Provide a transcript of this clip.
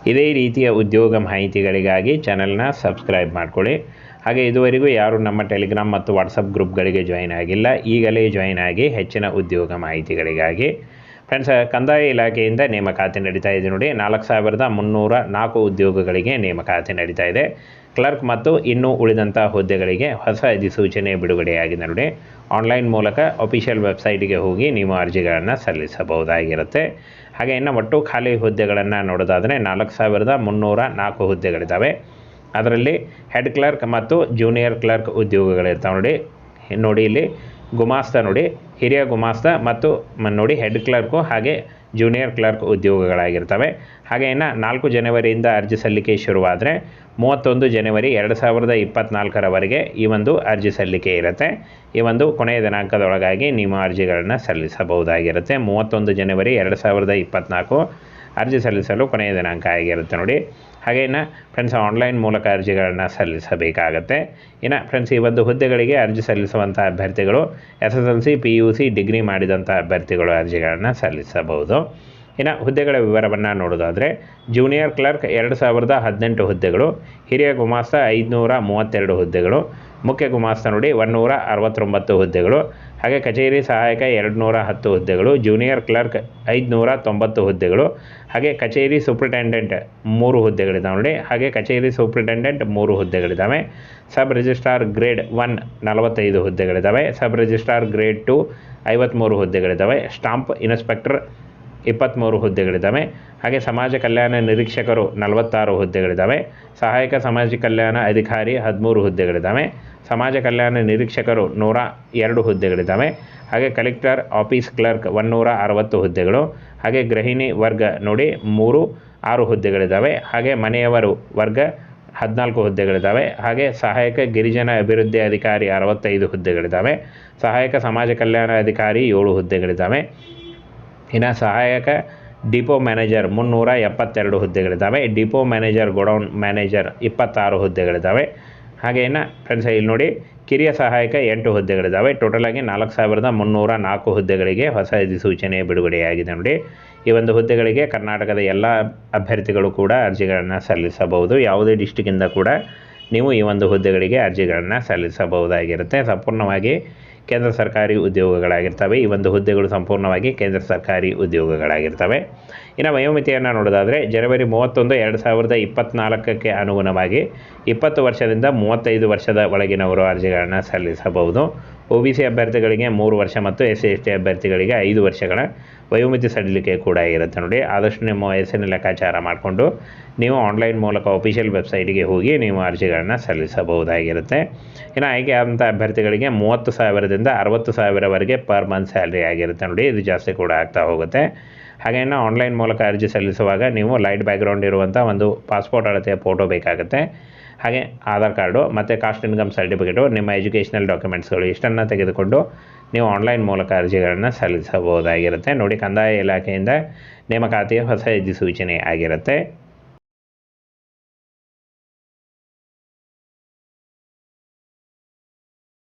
ಇದೇ ರೀತಿಯ ಉದ್ಯೋಗ ಮಾಹಿತಿಗಳಿಗಾಗಿ ಚಾನಲ್ನ ಸಬ್ಸ್ಕ್ರೈಬ್ ಮಾಡ್ಕೊಳ್ಳಿ. ಹಾಗೆ ಇದುವರೆಗೂ ಯಾರು ನಮ್ಮ ಟೆಲಿಗ್ರಾಮ್ ಮತ್ತು ವಾಟ್ಸಪ್ ಗ್ರೂಪ್ಗಳಿಗೆ ಜಾಯಿನ್ ಆಗಿಲ್ಲ, ಈಗಲೇ ಜಾಯಿನ್ ಆಗಿ ಹೆಚ್ಚಿನ ಉದ್ಯೋಗ ಮಾಹಿತಿಗಳಿಗಾಗಿ. ಫ್ರೆಂಡ್ಸ್, ಕಂದಾಯ ಇಲಾಖೆಯಿಂದ ನೇಮಕಾತಿ ನಡೀತಾ ಇದೆ ನೋಡಿ. 4304 ಉದ್ಯೋಗಗಳಿಗೆ ನೇಮಕಾತಿ ನಡೀತಾ ಇದೆ. ಕ್ಲರ್ಕ್ ಮತ್ತು ಇನ್ನೂ ಉಳಿದಂಥ ಹುದ್ದೆಗಳಿಗೆ ಹೊಸ ಅಧಿಸೂಚನೆ ಬಿಡುಗಡೆಯಾಗಿದೆ ನೋಡಿ. ಆನ್ಲೈನ್ ಮೂಲಕ ಅಫಿಷಿಯಲ್ ವೆಬ್ಸೈಟಿಗೆ ಹೋಗಿ ನೀವು ಅರ್ಜಿಗಳನ್ನು ಸಲ್ಲಿಸಬಹುದಾಗಿರುತ್ತೆ. ಹಾಗೆ ಇನ್ನು ಒಟ್ಟು ಖಾಲಿ ಹುದ್ದೆಗಳನ್ನು ನೋಡೋದಾದರೆ 4304 ಹುದ್ದೆಗಳಿದ್ದಾವೆ. ಅದರಲ್ಲಿ ಹೆಡ್ ಕ್ಲರ್ಕ್ ಮತ್ತು ಜೂನಿಯರ್ ಕ್ಲರ್ಕ್ ಉದ್ಯೋಗಗಳಿರ್ತಾವೆ ನೋಡಿ. ಇಲ್ಲಿ ಗುಮಾಸ್ತ ನೋಡಿ, ಹಿರಿಯ ಗುಮಾಸ್ತ ಮತ್ತು ನೋಡಿ ಹೆಡ್ ಕ್ಲರ್ಕು ಹಾಗೆ ಜೂನಿಯರ್ ಕ್ಲರ್ಕ್ ಉದ್ಯೋಗಗಳಾಗಿರ್ತವೆ. ಹಾಗೆ ಇನ್ನು 4 ಜನವರಿಯಿಂದ ಅರ್ಜಿ ಸಲ್ಲಿಕೆ ಶುರುವಾದರೆ 31 ಜನವರಿ 2024ರವರೆಗೆ ಈ ಒಂದು ಅರ್ಜಿ ಸಲ್ಲಿಕೆ ಇರುತ್ತೆ. ಈ ಒಂದು ಕೊನೆಯ ದಿನಾಂಕದೊಳಗಾಗಿ ನೀವು ಅರ್ಜಿಗಳನ್ನು ಸಲ್ಲಿಸಬಹುದಾಗಿರುತ್ತೆ. 31 ಜನವರಿ 2024 ಅರ್ಜಿ ಸಲ್ಲಿಸಲು ಕೊನೆಯ ದಿನಾಂಕ ಆಗಿರುತ್ತೆ ನೋಡಿ. ಹಾಗೆ ಇನ್ನು ಫ್ರೆಂಡ್ಸ್, ಆನ್ಲೈನ್ ಮೂಲಕ ಅರ್ಜಿಗಳನ್ನು ಸಲ್ಲಿಸಬೇಕಾಗತ್ತೆ. ಇನ್ನು ಫ್ರೆಂಡ್ಸ್, ಈ ಒಂದು ಹುದ್ದೆಗಳಿಗೆ ಅರ್ಜಿ ಸಲ್ಲಿಸುವಂಥ ಅಭ್ಯರ್ಥಿಗಳು SSLC PUC ಡಿಗ್ರಿ ಮಾಡಿದಂಥ ಅಭ್ಯರ್ಥಿಗಳು ಅರ್ಜಿಗಳನ್ನು ಸಲ್ಲಿಸಬಹುದು. ಇನ್ನು ಹುದ್ದೆಗಳ ವಿವರವನ್ನು ನೋಡೋದಾದರೆ ಜೂನಿಯರ್ ಕ್ಲರ್ಕ್ 2018 ಹುದ್ದೆಗಳು, ಹಿರಿಯ ಗುಮಾಸ್ತ 532 ಹುದ್ದೆಗಳು, ಮುಖ್ಯ ಗುಮಾಸ್ತ ನೋಡಿ 169 ಹುದ್ದೆಗಳು, ಹಾಗೆ ಕಚೇರಿ ಸಹಾಯಕ 210 ಹುದ್ದೆಗಳು, ಜೂನಿಯರ್ ಕ್ಲರ್ಕ್ 590 ಹುದ್ದೆಗಳು, ಹಾಗೆ ಕಚೇರಿ ಸೂಪ್ರಿಟೆಂಡೆಂಟ್ 3 ಹುದ್ದೆಗಳಿದ್ದಾವೆ ನೋಡಿ. ಹಾಗೆ ಕಚೇರಿ ಸೂಪ್ರಿಟೆಂಡೆಂಟ್ 3 ಹುದ್ದೆಗಳಿದ್ದಾವೆ. ಸಬ್ ರಿಜಿಸ್ಟ್ರಾರ್ ಗ್ರೇಡ್ 1 45 ಹುದ್ದೆಗಳಿದ್ದಾವೆ. ಸಬ್ ರಿಜಿಸ್ಟ್ರಾರ್ ಗ್ರೇಡ್ 2 53 ಹುದ್ದೆಗಳಿದ್ದಾವೆ. ಸ್ಟಾಂಪ್ ಇನ್ಸ್ಪೆಕ್ಟರ್ 23 ಹುದ್ದೆಗಳಿದ್ದಾವೆ. ಹಾಗೆ ಸಮಾಜ ಕಲ್ಯಾಣ ನಿರೀಕ್ಷಕರು 46 ಹುದ್ದೆಗಳಿದ್ದಾವೆ. ಸಹಾಯಕ ಸಮಾಜ ಕಲ್ಯಾಣ ಅಧಿಕಾರಿ 13 ಹುದ್ದೆಗಳಿದ್ದಾವೆ. ಸಮಾಜ ಕಲ್ಯಾಣ ನಿರೀಕ್ಷಕರು 102 ಹುದ್ದೆಗಳಿದ್ದಾವೆ. ಹಾಗೆ ಕಲೆಕ್ಟರ್ ಆಫೀಸ್ ಕ್ಲರ್ಕ್ 160 ಹುದ್ದೆಗಳು. ಹಾಗೆ ಗೃಹಿಣಿ ವರ್ಗ ನೋಡಿ 6 ಹುದ್ದೆಗಳಿದ್ದಾವೆ. ಹಾಗೆ ಮನೆಯವರು ವರ್ಗ 14 ಹುದ್ದೆಗಳಿದ್ದಾವೆ. ಹಾಗೆ ಸಹಾಯಕ ಗಿರಿಜನ ಅಭಿವೃದ್ಧಿ ಅಧಿಕಾರಿ 65 ಹುದ್ದೆಗಳಿದ್ದಾವೆ. ಸಹಾಯಕ ಸಮಾಜ ಕಲ್ಯಾಣ ಅಧಿಕಾರಿ 7 ಹುದ್ದೆಗಳಿದ್ದಾವೆ. ಇನ್ನು ಸಹಾಯಕ ಡಿಪೋ ಮ್ಯಾನೇಜರ್ 372 ಹುದ್ದೆಗಳಿದ್ದಾವೆ. ಡಿಪೋ ಮ್ಯಾನೇಜರ್, ಗೋಡೌನ್ ಮ್ಯಾನೇಜರ್ 26 ಹುದ್ದೆಗಳಿದ್ದಾವೆ. ಹಾಗೆ ಇನ್ನು ಫ್ರೆಂಡ್ಸ್, ಇಲ್ಲಿ ನೋಡಿ ಕಿರಿಯ ಸಹಾಯಕ 8 ಹುದ್ದೆಗಳಿದ್ದಾವೆ. ಟೋಟಲಾಗಿ 4304 ಹುದ್ದೆಗಳಿಗೆ ಹೊಸ ಅಧಿಸೂಚನೆ ಬಿಡುಗಡೆಯಾಗಿದೆ ನೋಡಿ. ಈ ಒಂದು ಹುದ್ದೆಗಳಿಗೆ ಕರ್ನಾಟಕದ ಎಲ್ಲ ಅಭ್ಯರ್ಥಿಗಳು ಕೂಡ ಅರ್ಜಿಗಳನ್ನು ಸಲ್ಲಿಸಬಹುದು. ಯಾವುದೇ ಡಿಸ್ಟಿಕ್ಕಿಂದ ಕೂಡ ನೀವು ಈ ಒಂದು ಹುದ್ದೆಗಳಿಗೆ ಅರ್ಜಿಗಳನ್ನು ಸಲ್ಲಿಸಬಹುದಾಗಿರುತ್ತೆ. ಸಂಪೂರ್ಣವಾಗಿ ಕೇಂದ್ರ ಸರ್ಕಾರಿ ಉದ್ಯೋಗಗಳಾಗಿರ್ತವೆ. ಈ ಒಂದು ಹುದ್ದೆಗಳು ಸಂಪೂರ್ಣವಾಗಿ ಕೇಂದ್ರ ಸರ್ಕಾರಿ ಉದ್ಯೋಗಗಳಾಗಿರ್ತವೆ. ಇನ್ನು ವಯೋಮಿತಿಯನ್ನು ನೋಡೋದಾದರೆ ಜನವರಿ 31, 2024ಕ್ಕೆ ಅನುಗುಣವಾಗಿ 20 ವರ್ಷದಿಂದ 35 ವರ್ಷದ ಒಳಗಿನವರು ಅರ್ಜಿಗಳನ್ನು ಸಲ್ಲಿಸಬಹುದು. OBC ಅಭ್ಯರ್ಥಿಗಳಿಗೆ 3 ವರ್ಷ ಮತ್ತು SC/ST ಅಭ್ಯರ್ಥಿಗಳಿಗೆ 5 ವರ್ಷಗಳ ವಯೋಮಿತಿ ಸಡಿಲಿಕೆ ಕೂಡ ಇರುತ್ತೆ ನೋಡಿ. ಆದಷ್ಟು ನಿಮ್ಮ ವಯಸ್ಸಿನ ಲೆಕ್ಕಾಚಾರ ಮಾಡಿಕೊಂಡು ನೀವು ಆನ್ಲೈನ್ ಮೂಲಕ ಅಫಿಷಿಯಲ್ ವೆಬ್ಸೈಟಿಗೆ ಹೋಗಿ ನೀವು ಅರ್ಜಿಗಳನ್ನು ಸಲ್ಲಿಸಬಹುದಾಗಿರುತ್ತೆ. ಇನ್ನು ಆಯ್ಕೆ ಆದಂಥ ಅಭ್ಯರ್ಥಿಗಳಿಗೆ 30,000ದಿಂದ 60,000ವರೆಗೆ ಪರ್ ಮಂತ್ ಸ್ಯಾಲ್ರಿ ಆಗಿರುತ್ತೆ ನೋಡಿ. ಇದು ಜಾಸ್ತಿ ಕೂಡ ಆಗ್ತಾ ಹೋಗುತ್ತೆ. ಹಾಗೆ ಇನ್ನು ಆನ್ಲೈನ್ ಮೂಲಕ ಅರ್ಜಿ ಸಲ್ಲಿಸುವಾಗ ನೀವು ಲೈಟ್ ಬ್ಯಾಕ್ಗ್ರೌಂಡ್ ಇರುವಂಥ ಒಂದು ಪಾಸ್ಪೋರ್ಟ್ ಅಳತೆಯ ಫೋಟೋ ಬೇಕಾಗುತ್ತೆ. ಹಾಗೆ ಆಧಾರ್ ಕಾರ್ಡು ಮತ್ತು ಕಾಸ್ಟ್ ಇನ್ಕಮ್ ಸರ್ಟಿಫಿಕೇಟು, ನಿಮ್ಮ ಎಜುಕೇಷನಲ್ ಡಾಕ್ಯುಮೆಂಟ್ಸ್ಗಳು ಇಷ್ಟನ್ನು ತೆಗೆದುಕೊಂಡು ನೀವು ಆನ್ಲೈನ್ ಮೂಲಕ ಅರ್ಜಿಗಳನ್ನು ಸಲ್ಲಿಸಬಹುದಾಗಿರುತ್ತೆ ನೋಡಿ. ಕಂದಾಯ ಇಲಾಖೆಯಿಂದ ನೇಮಕಾತಿಯ ಹೊಸ ಅಧಿಸೂಚನೆ ಆಗಿರುತ್ತೆ.